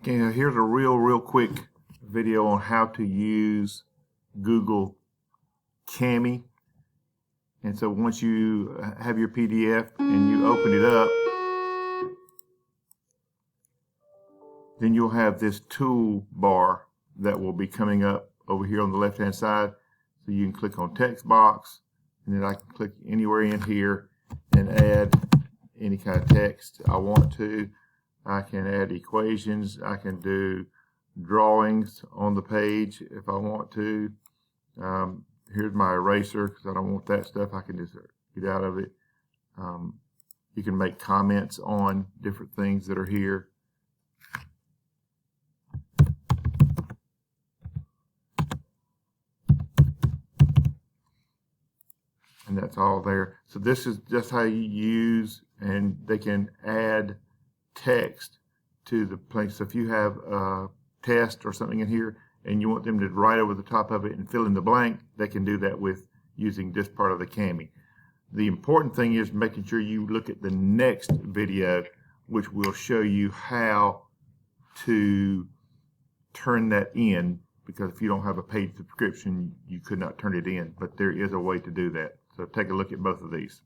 Okay, now here's a real quick video on how to use Google Cami. And so once you have your PDF and you open it up, then you'll have this toolbar that will be coming up over here on the left hand side. So you can click on text box, and then I can click anywhere in here and add any kind of text I want to. I can add equations. I can do drawings on the page if I want to. Here's my eraser because I don't want that stuff. I can just get out of it. You can make comments on different things that are here. And that's all there. So this is just how you use, and they can add text to the place. So if you have a test or something in here and you want them to write over the top of it and fill in the blank, they can do that with using this part of the Cami. The important thing is making sure you look at the next video, which will show you how to turn that in, because if you don't have a paid subscription, you could not turn it in, but there is a way to do that. So take a look at both of these.